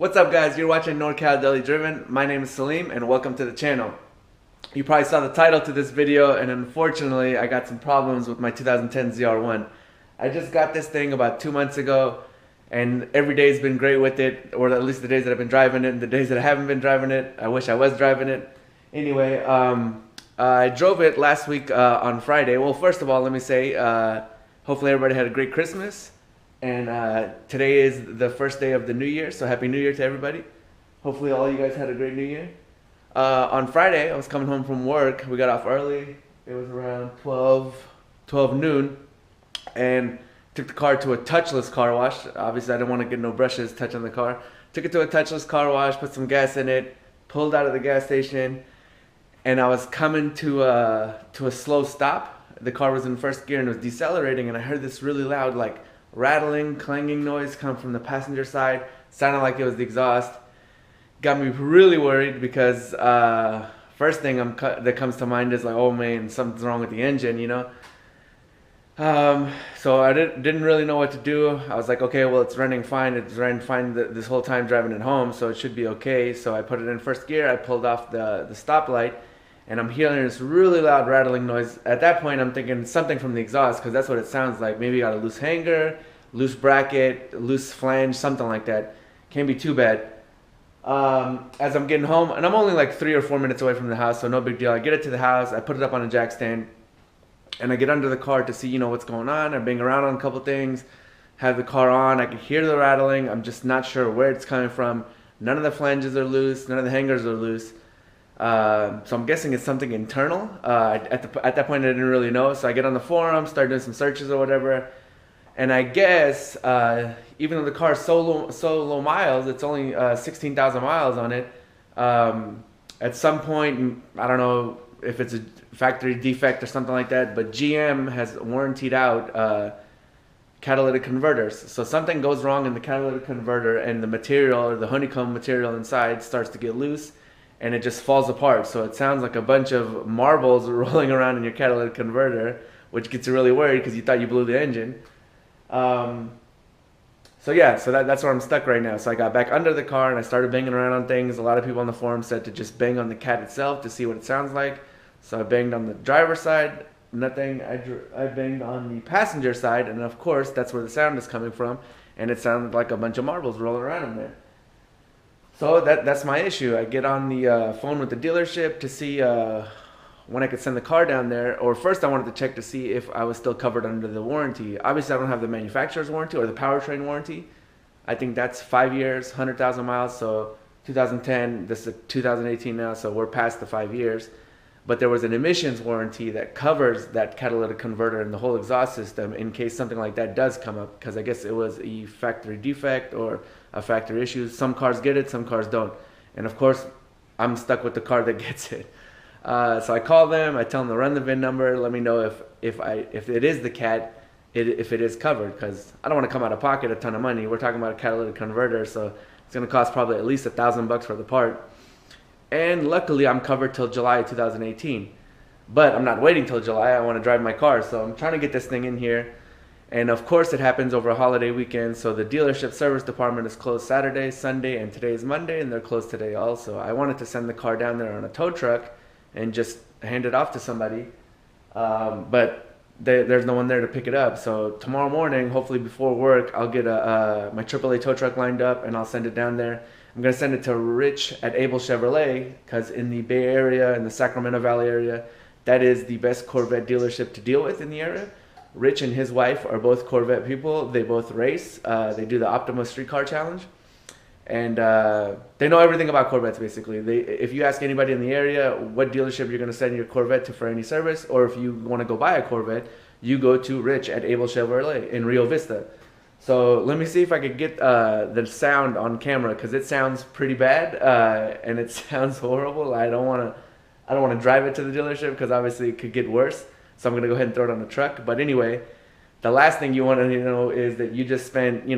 What's up, guys? You're watching NorCal Daily Driven. My name is Salim and welcome to the channel. You probably saw the title to this video, and unfortunately I got some problems with my 2010 ZR1. I just got this thing about 2 months ago and every day's been great with it, or at least the days that I've been driving it, and the days that I haven't been driving it, I wish I was driving it. Anyway, I drove it last week on Friday. Well, first of all, let me say, hopefully everybody had a great Christmas. And today is the first day of the new year, so Happy New Year to everybody. Hopefully all you guys had a great new year. On Friday, I was coming home from work. We got off early. It was around 12 noon, and took the car to a touchless car wash. Obviously, I didn't want to get no brushes touching the car. Took it to a touchless car wash, put some gas in it, pulled out of the gas station, and I was coming to a slow stop. The car was in first gear and it was decelerating, and I heard this really loud, like, rattling, clanging noise come from the passenger side. Sounded like it was the exhaust. Got me really worried because first thing that comes to mind is like, oh man, something's wrong with the engine, you know. So I didn't really know what to do. I was like, okay, well, it's running fine. It's running fine this whole time driving it home, so it should be okay. So I put it in first gear. I pulled off the stoplight, and I'm hearing this really loud rattling noise. At that point, I'm thinking something from the exhaust, because that's what it sounds like. Maybe you got a loose hanger, loose bracket, loose flange, something like that. Can't be too bad. As I'm getting home, and I'm only like 3 or 4 minutes away from the house, so no big deal. I get it to the house, I put it up on a jack stand, and I get under the car to see, what's going on. I bang around on a couple things, have the car on. I can hear the rattling. I'm just not sure where it's coming from. None of the flanges are loose. None of the hangers are loose. So I'm guessing it's something internal. At that point, I didn't really know. So I get on the forum, start doing some searches or whatever. And I guess, even though the car is so low miles, it's only 16,000 miles on it. At some point, I don't know if it's a factory defect or something like that, but GM has warrantied out catalytic converters. So something goes wrong in the catalytic converter, and the material, or the honeycomb material inside, starts to get loose, and it just falls apart. So it sounds like a bunch of marbles rolling around in your catalytic converter, which gets you really worried because you thought you blew the engine. So that's where I'm stuck right now. So I got back under the car and I started banging around on things. A lot of people on the forum said to just bang on the cat itself to see what it sounds like. So I banged on the driver's side, nothing. I banged on the passenger side, and of course that's where the sound is coming from, and it sounded like a bunch of marbles rolling around in there. So that's my issue. I get on the phone with the dealership to see when I could send the car down there. Or first I wanted to check to see if I was still covered under the warranty. Obviously I don't have the manufacturer's warranty or the powertrain warranty. I think that's 5 years, 100,000 miles. So 2010, this is 2018 now, so we're past the 5 years. But there was an emissions warranty that covers that catalytic converter and the whole exhaust system in case something like that does come up, because I guess it was a factory defect or a factory issue. Some cars get it, some cars don't. And of course, I'm stuck with the car that gets it. So I call them, I tell them to run the VIN number, let me know if it is the cat, if it is covered, because I don't want to come out of pocket a ton of money. We're talking about a catalytic converter, so it's going to cost probably at least $1,000 for the part. And luckily I'm covered till July 2018. But I'm not waiting till July, I want to drive my car, so I'm trying to get this thing in here. And of course it happens over a holiday weekend, so the dealership service department is closed Saturday, Sunday, and today is Monday, and they're closed today also. I wanted to send the car down there on a tow truck and just hand it off to somebody, but there's no one there to pick it up. So tomorrow morning, hopefully before work, I'll get my AAA tow truck lined up and I'll send it down there. I'm going to send it to Rich at Able Chevrolet, because in the Bay Area, in the Sacramento Valley area, that is the best Corvette dealership to deal with in the area. Rich and his wife are both Corvette people. They both race. They do the Optima Street Car Challenge. And they know everything about Corvettes, basically. If you ask anybody in the area what dealership you're going to send your Corvette to for any service, or if you want to go buy a Corvette, you go to Rich at Able Chevrolet in Rio Vista. So let me see if I could get the sound on camera, because it sounds pretty bad and it sounds horrible. I don't want to drive it to the dealership, because obviously it could get worse. So I'm going to go ahead and throw it on the truck. But anyway, the last thing you want to know is that you just spent,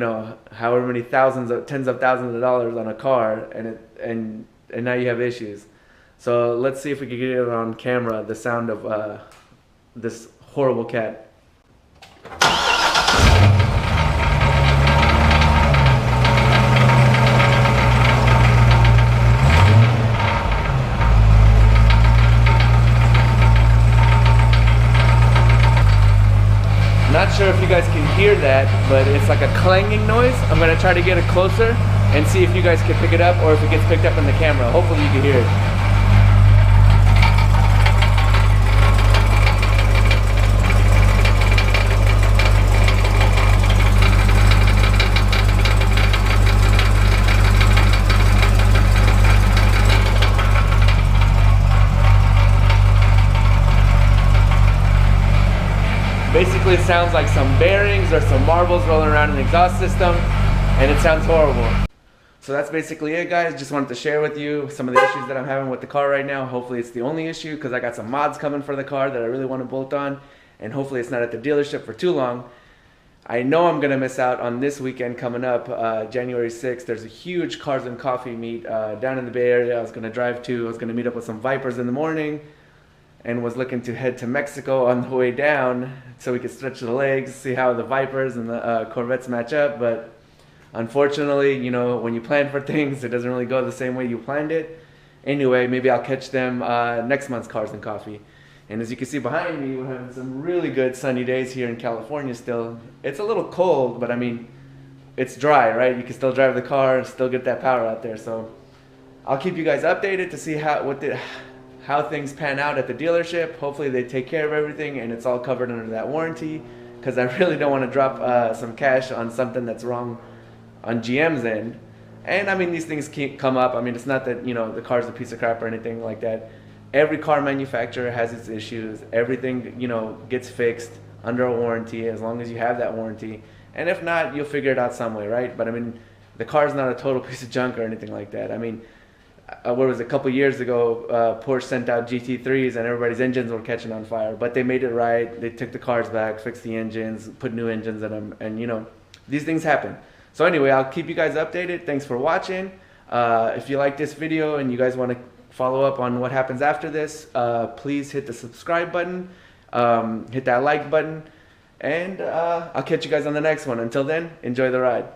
however many tens of thousands of dollars on a car, and now you have issues. So let's see if we can get it on camera, the sound of this horrible cat. not sure if you guys can hear that, but it's like a clanging noise. I'm gonna try to get it closer and see if you guys can pick it up or if it gets picked up in the camera. Hopefully you can hear it. Basically, it sounds like some bearings or some marbles rolling around in the exhaust system, and it sounds horrible. So that's basically it, guys. Just wanted to share with you some of the issues that I'm having with the car right now. Hopefully it's the only issue, because I got some mods coming for the car that I really want to bolt on, and hopefully it's not at the dealership for too long. I know I'm going to miss out on this weekend coming up, January 6th. There's a huge Cars and Coffee meet down in the Bay Area I was going to drive to. I was going to meet up with some Vipers in the morning, and was looking to head to Mexico on the way down so we could stretch the legs, see how the Vipers and the Corvettes match up. But unfortunately, you know, when you plan for things, it doesn't really go the same way you planned it. Anyway, maybe I'll catch them next month's Cars and Coffee. And as you can see behind me, we're having some really good sunny days here in California still. It's a little cold, but I mean, it's dry, right? You can still drive the car and still get that power out there. So I'll keep you guys updated to see how things pan out at the dealership. Hopefully they take care of everything and it's all covered under that warranty, because I really don't want to drop some cash on something that's wrong on GM's end. And I mean, these things come up. I mean, it's not that, you know, the car's a piece of crap or anything like that. Every car manufacturer has its issues. Everything, you know, gets fixed under a warranty as long as you have that warranty. And if not, you'll figure it out some way, right? But I mean, the car's not a total piece of junk or anything like that. I mean, what was it, a couple years ago, Porsche sent out GT3s and everybody's engines were catching on fire, but they made it right. They took the cars back, fixed the engines, put new engines in them, and you know, these things happen. So anyway, I'll keep you guys updated. Thanks for watching. If you like this video and you guys want to follow up on what happens after this, please hit the subscribe button, hit that like button, and I'll catch you guys on the next one. Until then, enjoy the ride.